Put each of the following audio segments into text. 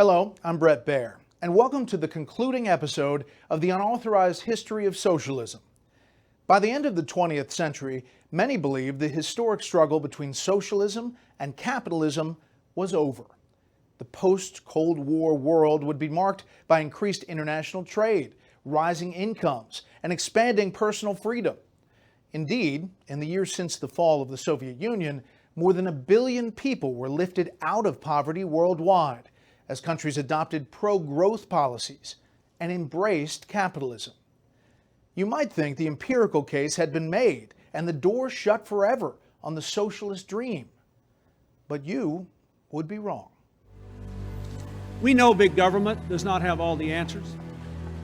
Hello, I'm Brett Baer, and welcome to the concluding episode of the Unauthorized History of Socialism. By the end of the 20th century, many believed the historic struggle between socialism and capitalism was over. The post-Cold War world would be marked by increased international trade, rising incomes, and expanding personal freedom. Indeed, in the years since the fall of the Soviet Union, more than 1 billion people were lifted out of poverty worldwide as countries adopted pro-growth policies and embraced capitalism. You might think the empirical case had been made and the door shut forever on the socialist dream. But you would be wrong. We know big government does not have all the answers.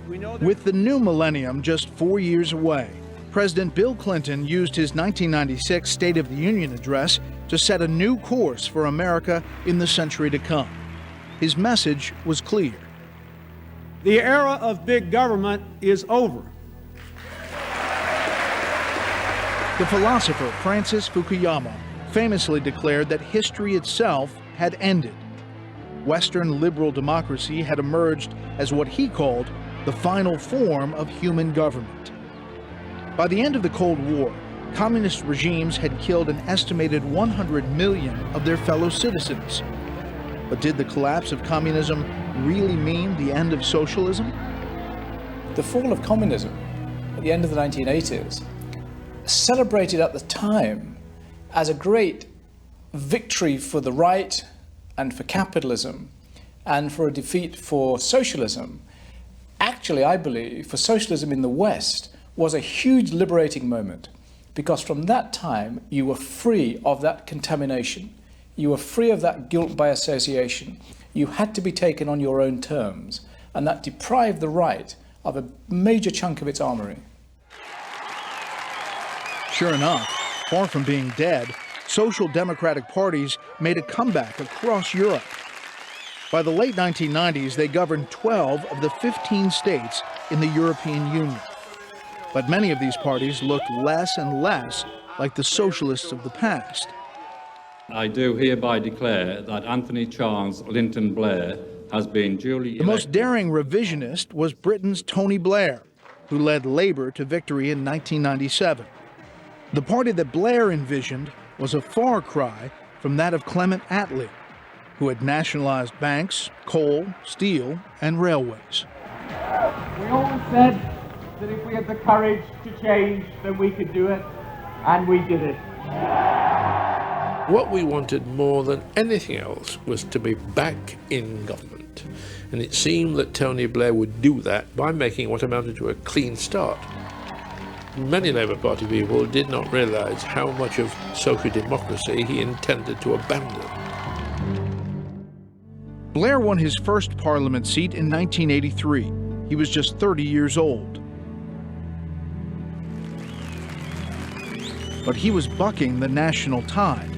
We know that with the new millennium just 4 years away, President Bill Clinton used his 1996 State of the Union address to set a new course for America in the century to come. His message was clear. The era of big government is over. The philosopher Francis Fukuyama famously declared that history itself had ended. Western liberal democracy had emerged as what he called the final form of human government. By the end of the Cold War, communist regimes had killed an estimated 100 million of their fellow citizens. But did the collapse of communism really mean the end of socialism? The fall of communism at the end of the 1980s, celebrated at the time as a great victory for the right and for capitalism and for a defeat for socialism, actually, I believe, for socialism in the West, was a huge liberating moment, because from that time you were free of that contamination. You were free of that guilt by association. You had to be taken on your own terms, and that deprived the right of a major chunk of its armory. Sure enough, far from being dead, social democratic parties made a comeback across Europe. By the late 1990s, they governed 12 of the 15 states in the European Union. But many of these parties looked less and less like the socialists of the past. I do hereby declare that Anthony Charles Linton Blair has been duly elected. The most daring revisionist was Britain's Tony Blair, who led Labour to victory in 1997. The party that Blair envisioned was a far cry from that of Clement Attlee, who had nationalized banks, coal, steel, and railways. We always said that if we had the courage to change, then we could do it, and we did it. What we wanted more than anything else was to be back in government, and it seemed that Tony Blair would do that by making what amounted to a clean start. Many Labour Party people did not realise how much of social democracy he intended to abandon. Blair won his first Parliament seat in 1983. He was just 30 years old. But he was bucking the national tide.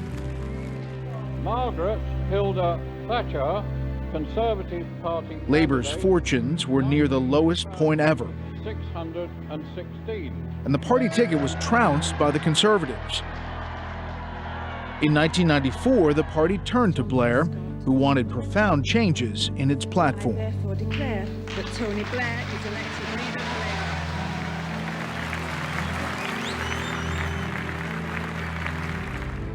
Margaret Hilda Thatcher, Conservative Party. Labour's fortunes were near the lowest point ever. 616. And the party ticket was trounced by the Conservatives. In 1994, the party turned to Blair, who wanted profound changes in its platform. I therefore declare that Tony Blair is elected leader of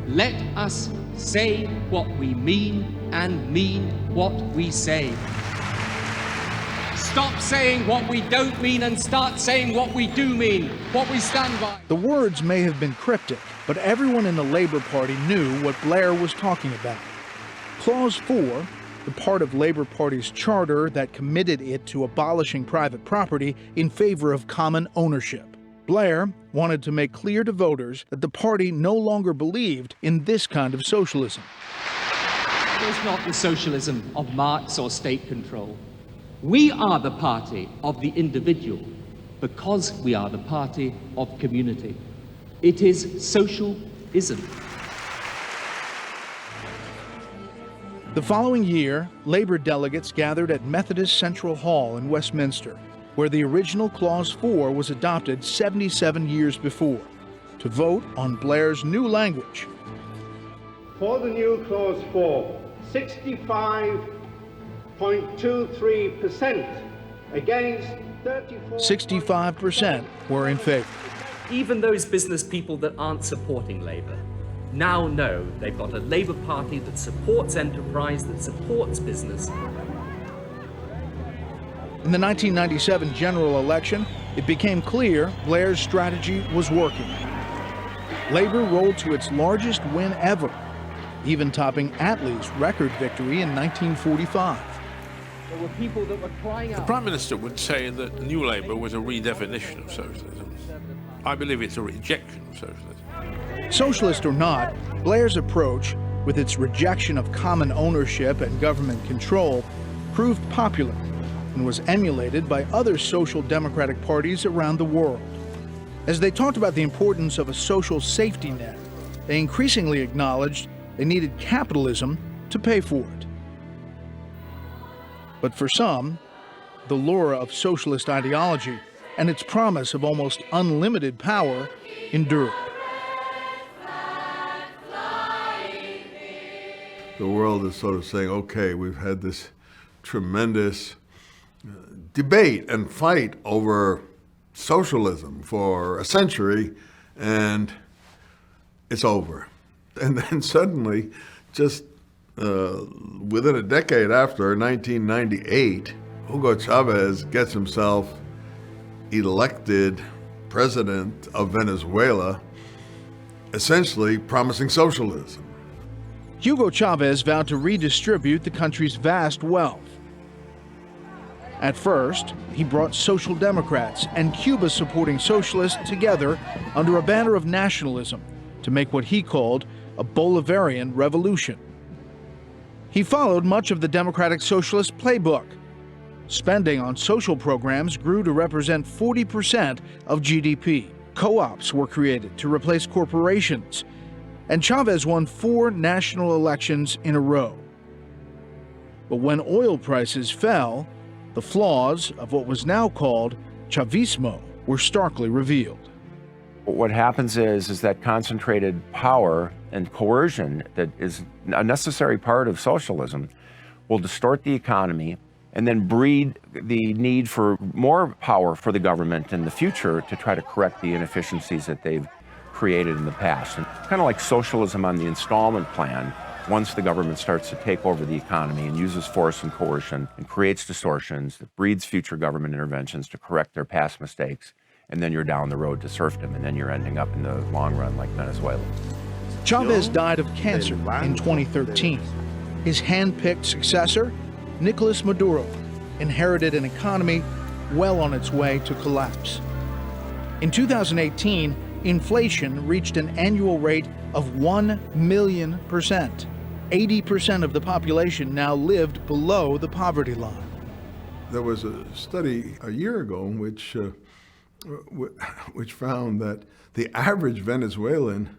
Labour. Let us say what we mean and mean what we say. Stop saying what we don't mean and start saying what we do mean, what we stand by. The words may have been cryptic, but everyone in the Labour Party knew what Blair was talking about. Clause 4, the part of Labour Party's charter that committed it to abolishing private property in favor of common ownership. Blair wanted to make clear to voters that the party no longer believed in this kind of socialism. It is not the socialism of Marx or state control. We are the party of the individual because we are the party of community. It is socialism. The following year, Labour delegates gathered at Methodist Central Hall in Westminster, where the original Clause 4 was adopted 77 years before, to vote on Blair's new language. For the new Clause 4, 65 0.23% against 34. 65% were in favor. Even those business people that aren't supporting Labour now know they've got a Labour Party that supports enterprise, that supports business. In the 1997 general election, it became clear Blair's strategy was working. Labour rolled to its largest win ever, even topping Attlee's record victory in 1945. There were people that were crying out. The Prime Minister would say that New Labour was a redefinition of socialism. I believe it's a rejection of socialism. Socialist or not, Blair's approach, with its rejection of common ownership and government control, proved popular and was emulated by other social democratic parties around the world. As they talked about the importance of a social safety net, they increasingly acknowledged they needed capitalism to pay for it. But for some, the lure of socialist ideology and its promise of almost unlimited power endured. The world is sort of saying, okay, we've had this tremendous debate and fight over socialism for a century, and it's over. And then suddenly, just within a decade after, 1998, Hugo Chavez gets himself elected president of Venezuela, essentially promising socialism. Hugo Chavez vowed to redistribute the country's vast wealth. At first, he brought Social Democrats and Cuba-supporting socialists together under a banner of nationalism to make what he called a Bolivarian revolution. He followed much of the Democratic Socialist playbook. Spending on social programs grew to represent 40% of GDP. Co-ops were created to replace corporations, and Chavez won 4 national elections in a row. But when oil prices fell, the flaws of what was now called Chavismo were starkly revealed. What happens is that concentrated power and coercion that is a necessary part of socialism will distort the economy and then breed the need for more power for the government in the future to try to correct the inefficiencies that they've created in the past. And kind of like socialism on the installment plan, once the government starts to take over the economy and uses force and coercion and creates distortions that breeds future government interventions to correct their past mistakes, and then you're down the road to serfdom, and then you're ending up in the long run like Venezuela. Chavez died of cancer in 2013. His hand-picked successor, Nicolas Maduro, inherited an economy well on its way to collapse. In 2018, inflation reached an annual rate of 1 million %. 80% of the population now lived below the poverty line. There was a study a year ago which found that the average Venezuelan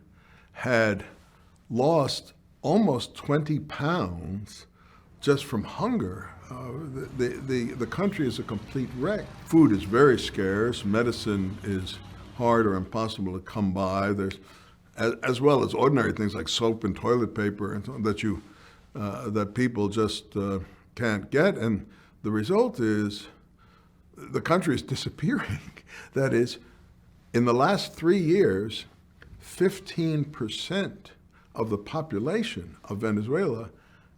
had lost almost 20 pounds just from hunger. The country is a complete wreck. Food is very scarce. Medicine is hard or impossible to come by. There's, as well as ordinary things like soap and toilet paper and so on that people just can't get. And the result is the country is disappearing. That is, in the last 3 years, 15% of the population of Venezuela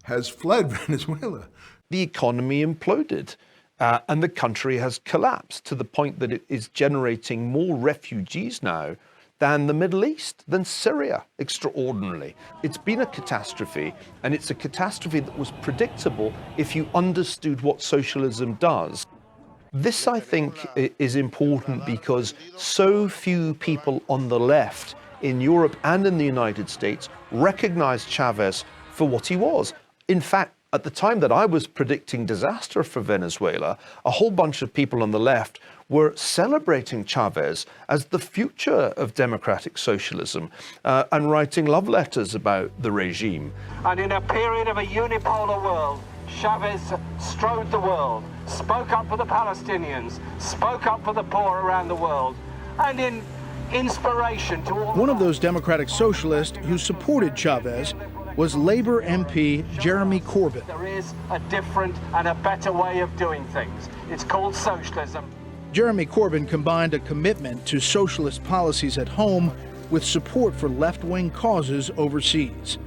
has fled Venezuela. The economy imploded and the country has collapsed to the point that it is generating more refugees now than the Middle East, than Syria, extraordinarily. It's been a catastrophe, and it's a catastrophe that was predictable if you understood what socialism does. This, I think, is important because so few people on the left in Europe and in the United States recognized Chavez for what he was. In fact, at the time that I was predicting disaster for Venezuela, a whole bunch of people on the left were celebrating Chavez as the future of democratic socialism and writing love letters about the regime. And in a period of a unipolar world, Chavez strode the world, spoke up for the Palestinians, spoke up for the poor around the world, and in inspiration to all. One of those democratic socialists who supported Chavez was Labor MP Jeremy Corbyn. There is a different and a better way of doing things. It's called socialism. Jeremy Corbyn combined a commitment to socialist policies at home with support for left-wing causes overseas.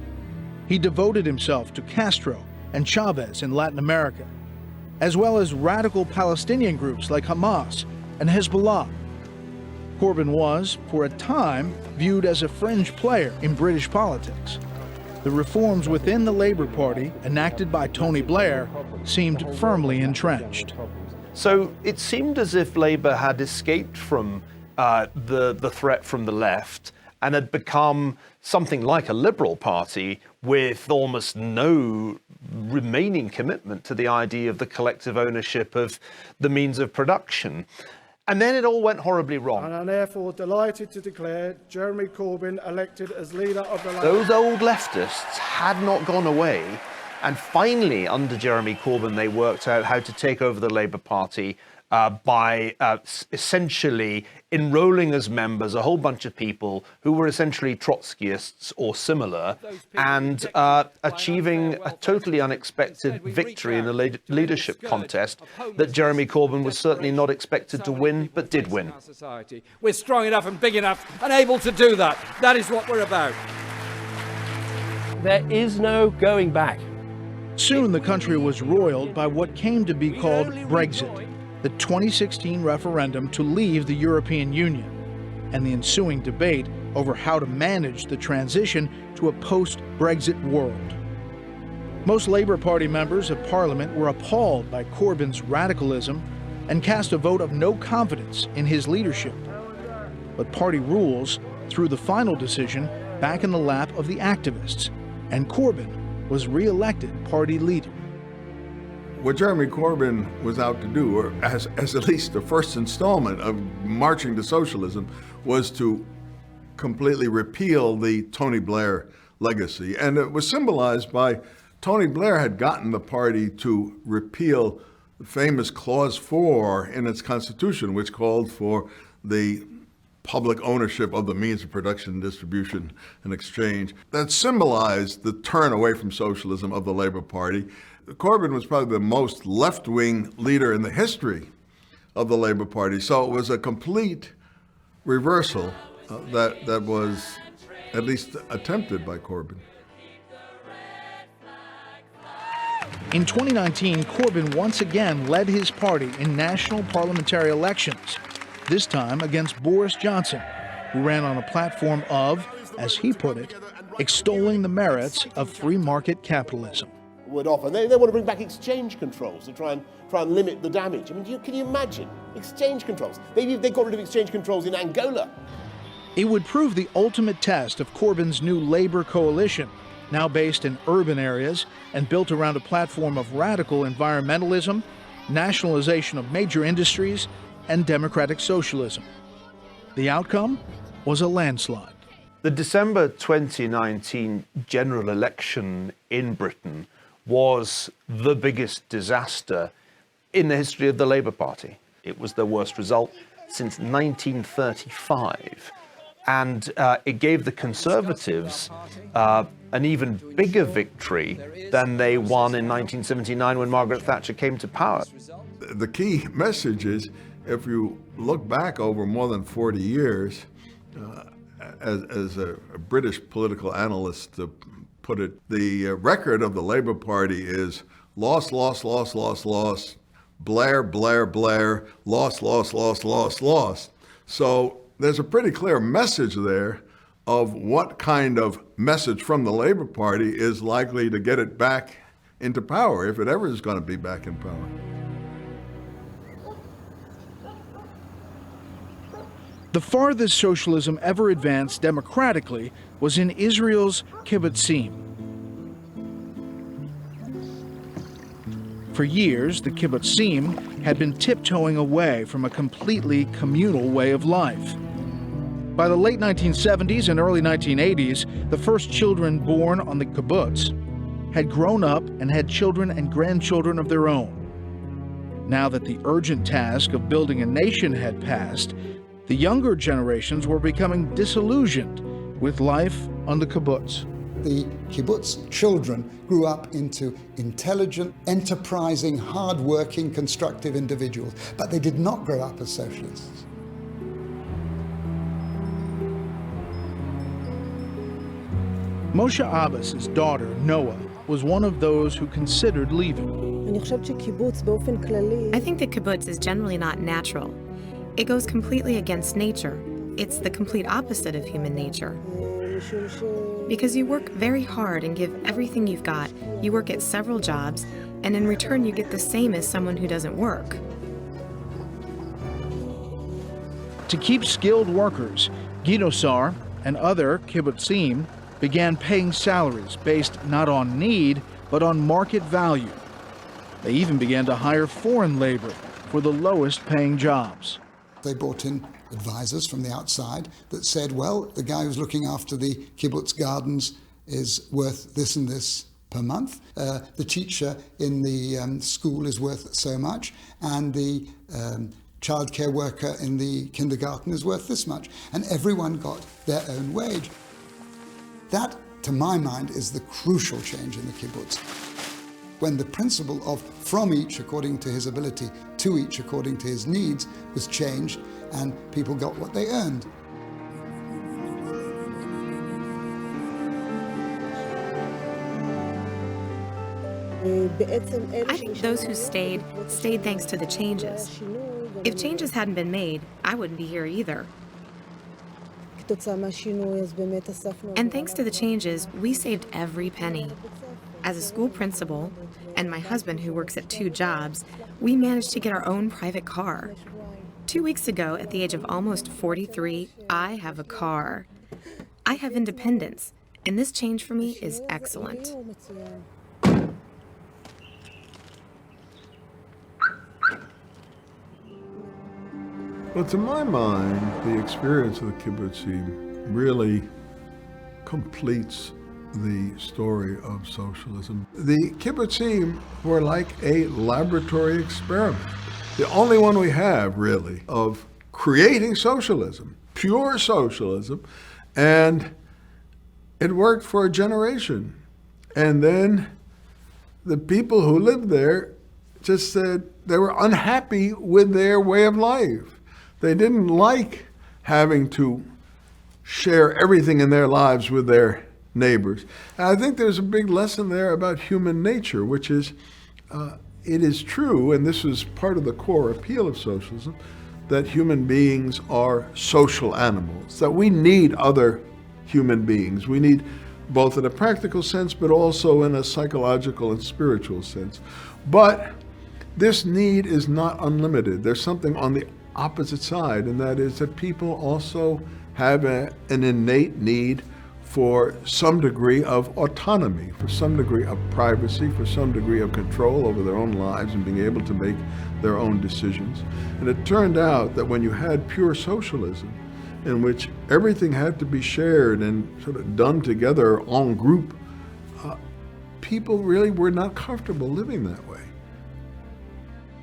He devoted himself to Castro and Chavez in Latin America, as well as radical Palestinian groups like Hamas and Hezbollah. Corbyn was, for a time, viewed as a fringe player in British politics. The reforms within the Labour Party, enacted by Tony Blair, seemed firmly entrenched. So it seemed as if Labour had escaped from the threat from the left and had become something like a liberal party with almost no remaining commitment to the idea of the collective ownership of the means of production. And then it all went horribly wrong. And I'm therefore delighted to declare Jeremy Corbyn elected as leader of the Labour. Those old leftists had not gone away, and finally, under Jeremy Corbyn, they worked out how to take over the Labour Party by essentially enrolling as members a whole bunch of people who were essentially Trotskyists or similar, and achieving a totally unexpected victory in a leadership contest that Jeremy Corbyn was certainly not expected to win, but did win. We're strong enough and big enough and able to do that. That is what we're about. There is no going back. Soon the country was roiled by what came to be called Brexit, the 2016 referendum to leave the European Union, and the ensuing debate over how to manage the transition to a post-Brexit world. Most Labour Party members of Parliament were appalled by Corbyn's radicalism and cast a vote of no confidence in his leadership. But party rules threw the final decision back in the lap of the activists, and Corbyn was re-elected party leader. What Jeremy Corbyn was out to do, or as at least the first installment of marching to socialism, was to completely repeal the Tony Blair legacy. And it was symbolized by Tony Blair had gotten the party to repeal the famous Clause 4 in its constitution, which called for the public ownership of the means of production, distribution, and exchange. That symbolized the turn away from socialism of the Labour Party. Corbyn was probably the most left-wing leader in the history of the Labour Party, so it was a complete reversal that was at least attempted by Corbyn. In 2019, Corbyn once again led his party in national parliamentary elections, this time against Boris Johnson, who ran on a platform of, as he put it, extolling the merits of free market capitalism. Would offer. They want to bring back exchange controls to try and limit the damage. I mean, can you imagine exchange controls? They got rid of exchange controls in Angola. It would prove the ultimate test of Corbyn's new Labour coalition, now based in urban areas and built around a platform of radical environmentalism, nationalization of major industries, and democratic socialism. The outcome was a landslide. The December 2019 general election in Britain was the biggest disaster in the history of the Labour Party. It was the worst result since 1935. And it gave the Conservatives an even bigger victory than they won in 1979 when Margaret Thatcher came to power. The key message is, if you look back over more than 40 years, as a British political analyst put it, the record of the Labour Party is loss, loss, loss, loss, loss, Blair, Blair, Blair, loss, loss, loss, loss, loss. So there's a pretty clear message there of what kind of message from the Labour Party is likely to get it back into power, if it ever is going to be back in power. The farthest socialism ever advanced democratically was in Israel's kibbutzim. For years, the kibbutzim had been tiptoeing away from a completely communal way of life. By the late 1970s and early 1980s, the first children born on the kibbutz had grown up and had children and grandchildren of their own. Now that the urgent task of building a nation had passed, the younger generations were becoming disillusioned with life on the kibbutz. The kibbutz children grew up into intelligent, enterprising, hard-working, constructive individuals, but they did not grow up as socialists. Moshe Abbas's daughter, Noah, was one of those who considered leaving. I think the kibbutz is generally not natural. It goes completely against nature. It's the complete opposite of human nature. Because you work very hard and give everything you've got. You work at several jobs, and in return you get the same as someone who doesn't work. To keep skilled workers, Guido Sar and other kibbutzim began paying salaries based not on need, but on market value. They even began to hire foreign labor for the lowest paying jobs. They brought in advisors from the outside that said, well, the guy who's looking after the kibbutz gardens is worth this and this per month. The teacher in the school is worth so much, and the childcare worker in the kindergarten is worth this much. And everyone got their own wage. That, to my mind, is the crucial change in the kibbutz. When the principle of from each according to his ability to each according to his needs was changed, and people got what they earned. I think those who stayed thanks to the changes. If changes hadn't been made, I wouldn't be here either. And thanks to the changes, we saved every penny. As a school principal, and my husband who works at 2 jobs, we managed to get our own private car. 2 weeks ago, at the age of almost 43, I have a car. I have independence, and this change for me is excellent. Well, to my mind, the experience of the kibbutzim really completes the story of socialism. The kibbutzim were like a laboratory experiment. The only one we have, really, of creating socialism, pure socialism, and it worked for a generation. And then the people who lived there just said they were unhappy with their way of life. They didn't like having to share everything in their lives with their neighbors. And I think there's a big lesson there about human nature, which is, it is true, and this is part of the core appeal of socialism, that human beings are social animals, that we need other human beings. We need both in a practical sense, but also in a psychological and spiritual sense. But this need is not unlimited. There's something on the opposite side, and that is that people also have an innate need for some degree of autonomy, for some degree of privacy, for some degree of control over their own lives and being able to make their own decisions. And it turned out that when you had pure socialism, in which everything had to be shared and sort of done together en group, people really were not comfortable living that way.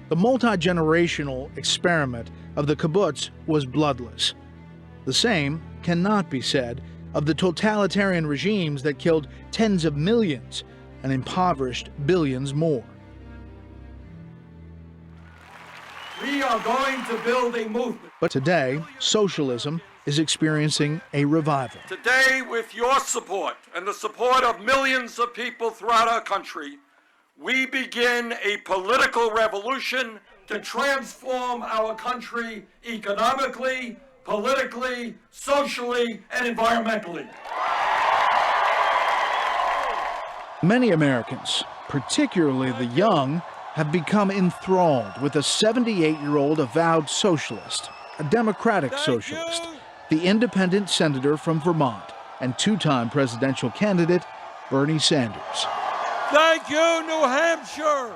The multi-generational experiment of the kibbutz was bloodless. The same cannot be said of the totalitarian regimes that killed tens of millions and impoverished billions more. We are going to build a movement. But today, socialism is experiencing a revival. Today, with your support and the support of millions of people throughout our country, we begin a political revolution to transform our country economically, politically, socially, and environmentally. Many Americans, particularly the young, have become enthralled with a 78-year-old avowed socialist, a democratic socialist, the independent senator from Vermont and 2-time presidential candidate Bernie Sanders. Thank you, New Hampshire!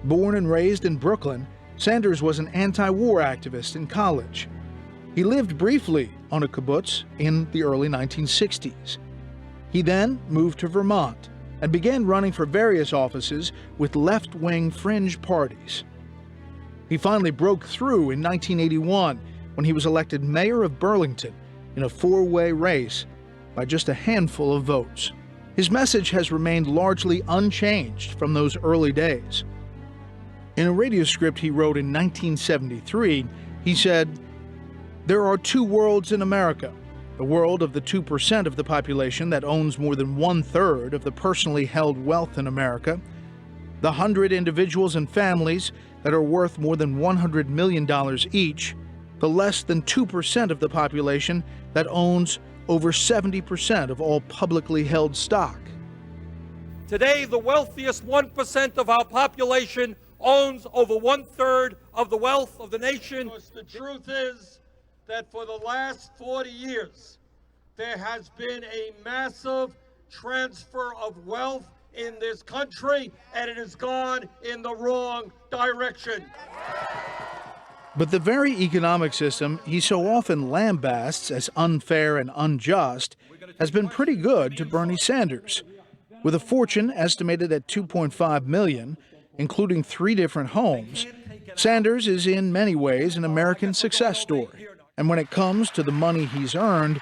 Born and raised in Brooklyn, Sanders was an anti-war activist in college. He lived briefly on a kibbutz in the early 1960s. He then moved to Vermont and began running for various offices with left-wing fringe parties. He finally broke through in 1981 when he was elected mayor of Burlington in a 4-way race by just a handful of votes. His message has remained largely unchanged from those early days. In a radio script he wrote in 1973, he said, "There are two worlds in America. The world of the 2% of the population that owns more than 1/3 of the personally held wealth in America, the 100 individuals and families that are worth more than $100 million each, the less than 2% of the population that owns over 70% of all publicly held stock." Today, the wealthiest 1% of our population owns over 1/3 of the wealth of the nation. The truth is that for the last 40 years, there has been a massive transfer of wealth in this country, and it has gone in the wrong direction. But the very economic system he so often lambasts as unfair and unjust has been pretty good to Bernie Sanders. With a fortune estimated at $2.5 million, including 3 different homes, Sanders is in many ways an American success story. And when it comes to the money he's earned,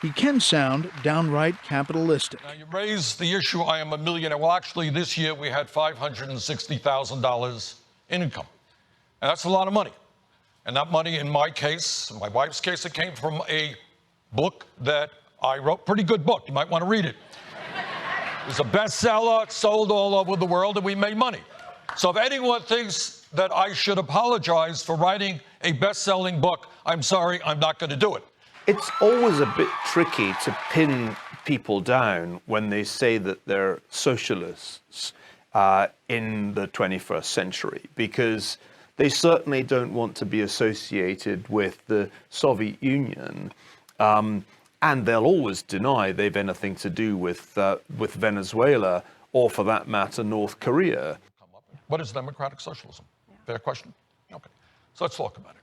he can sound downright capitalistic. Now, you raised the issue, I am a millionaire. Well, actually, this year we had $560,000 in income. And that's a lot of money. And that money, in my case, in my wife's case, it came from a book that I wrote. Pretty good book. You might want to read it. It was a bestseller, sold all over the world, and we made money. So if anyone thinks that I should apologize for writing a best-selling book, I'm sorry, I'm not going to do it. It's always a bit tricky to pin people down when they say that they're socialists in the 21st century, because they certainly don't want to be associated with the Soviet Union, and they'll always deny they've anything to do with Venezuela, or for that matter, North Korea. What is democratic socialism? Fair question? Okay. So let's talk about it.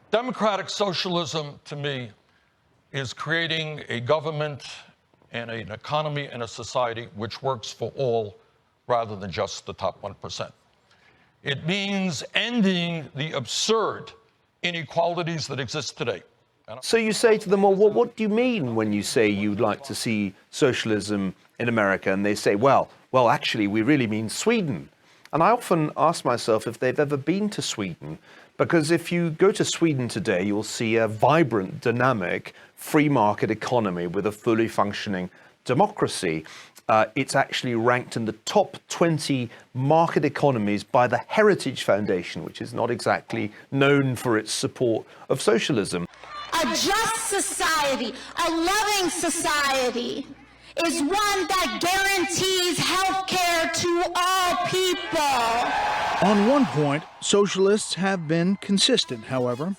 Democratic socialism, to me, is creating a government and an economy and a society which works for all rather than just the top 1%. It means ending the absurd inequalities that exist today. So you say to them, well, what do you mean when you say you'd like to see socialism in America? And they say, well, actually, we really mean Sweden. And I often ask myself if they've ever been to Sweden, because if you go to Sweden today, you'll see a vibrant, dynamic, free market economy with a fully functioning democracy. It's actually ranked in the top 20 market economies by the Heritage Foundation, which is not exactly known for its support of socialism. A just society, a loving society, is one that guarantees health care to all people. On one point, socialists have been consistent, however.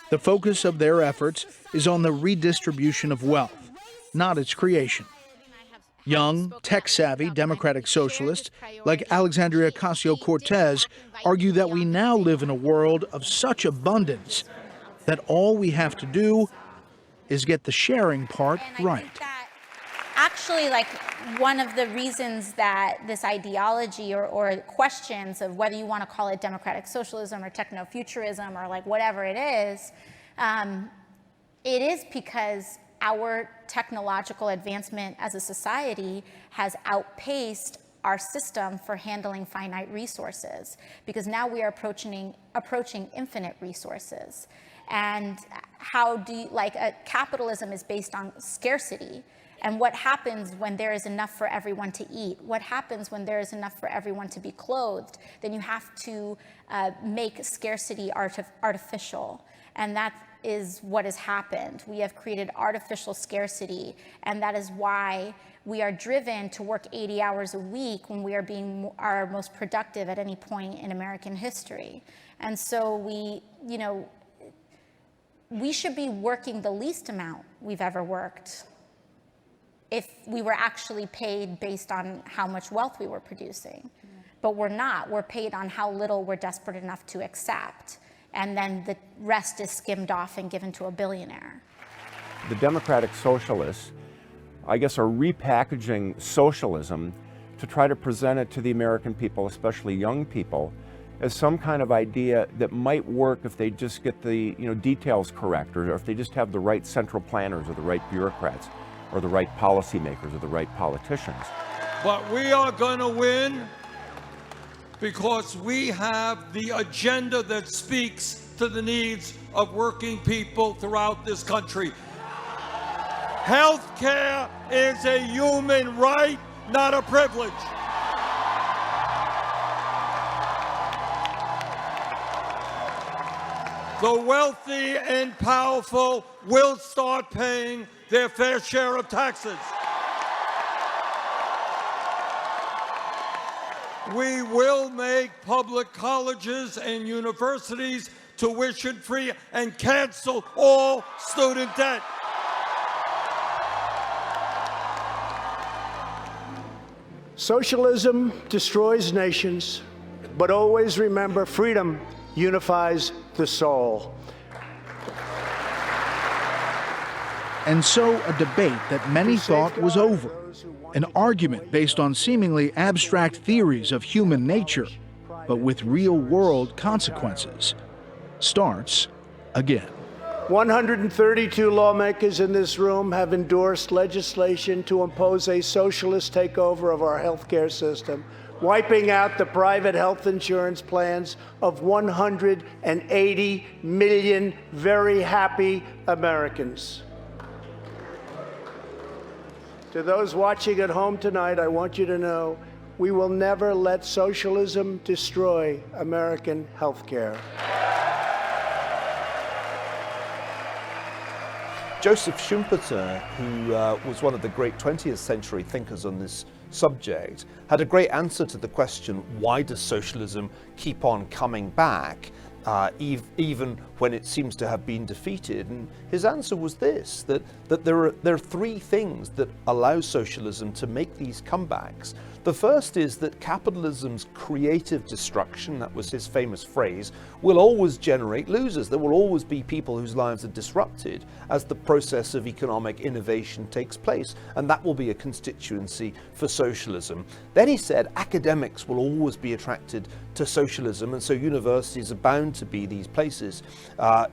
The focus of their efforts is on the redistribution of wealth, not its creation. Young, tech-savvy democratic socialists like Alexandria Ocasio-Cortez argue that we now live in a world of such abundance that all we have to do is get the sharing part right. Actually, like, one of the reasons that this ideology or questions of whether you want to call it democratic socialism or techno-futurism or like whatever it is because our technological advancement as a society has outpaced our system for handling finite resources, because now we are approaching infinite resources. And capitalism is based on scarcity. And what happens when there is enough for everyone to eat? What happens when there is enough for everyone to be clothed? Then you have to make scarcity artificial. And that is what has happened. We have created artificial scarcity, and that is why we are driven to work 80 hours a week when we are being our most productive at any point in American history. And so we should be working the least amount we've ever worked if we were actually paid based on how much wealth we were producing. But we're not. We're paid on how little we're desperate enough to accept. And then the rest is skimmed off and given to a billionaire. The democratic socialists, I guess, are repackaging socialism to try to present it to the American people, especially young people, as some kind of idea that might work if they just get the details correct, or if they just have the right central planners or the right bureaucrats. or the right policymakers or the right politicians. But we are going to win because we have the agenda that speaks to the needs of working people throughout this country. Health care is a human right, not a privilege. The wealthy and powerful will start paying their fair share of taxes. We will make public colleges and universities tuition-free and cancel all student debt. Socialism destroys nations, but always remember freedom unifies the soul. And so a debate that many thought was over, an argument based on seemingly abstract theories of human nature, but with real-world consequences, starts again. 132 lawmakers in this room have endorsed legislation to impose a socialist takeover of our healthcare system, wiping out the private health insurance plans of 180 million very happy Americans. To those watching at home tonight, I want you to know we will never let socialism destroy American healthcare. Joseph Schumpeter, who was one of the great 20th century thinkers on this subject, had a great answer to the question, why does socialism keep on coming back, even when it seems to have been defeated? And his answer was this, that there are three things that allow socialism to make these comebacks. The first is that capitalism's creative destruction, that was his famous phrase, will always generate losers. There will always be people whose lives are disrupted as the process of economic innovation takes place, and that will be a constituency for socialism. Then he said academics will always be attracted to socialism, and so universities are bound to be these places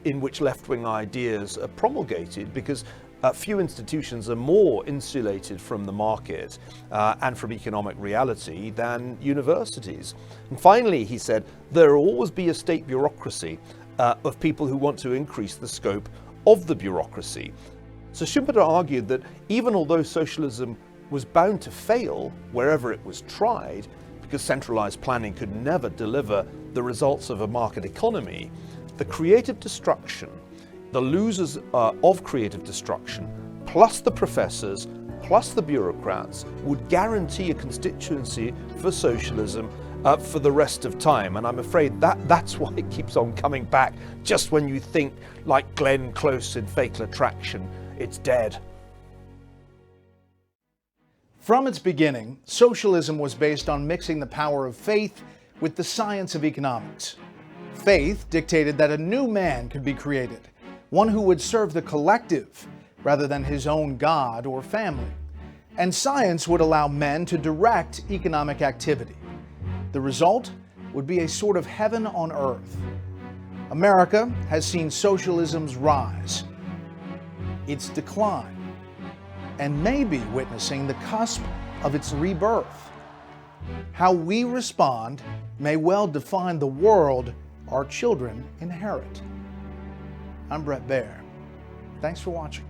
in which left-wing ideas are promulgated, because few institutions are more insulated from the market and from economic reality than universities. And finally, he said, there will always be a state bureaucracy of people who want to increase the scope of the bureaucracy. So Schumpeter argued that even although socialism was bound to fail wherever it was tried, because centralized planning could never deliver the results of a market economy, the creative destruction, the losers of creative destruction, plus the professors, plus the bureaucrats, would guarantee a constituency for socialism for the rest of time. And I'm afraid that's why it keeps on coming back. Just when you think, like Glenn Close in Fatal Attraction, it's dead. From its beginning, socialism was based on mixing the power of faith with the science of economics. Faith dictated that a new man could be created, one who would serve the collective rather than his own God or family. And science would allow men to direct economic activity. The result would be a sort of heaven on earth. America has seen socialism's rise, its decline, and may be witnessing the cusp of its rebirth. How we respond may well define the world our children inherit. I'm Brett Baer. Thanks for watching.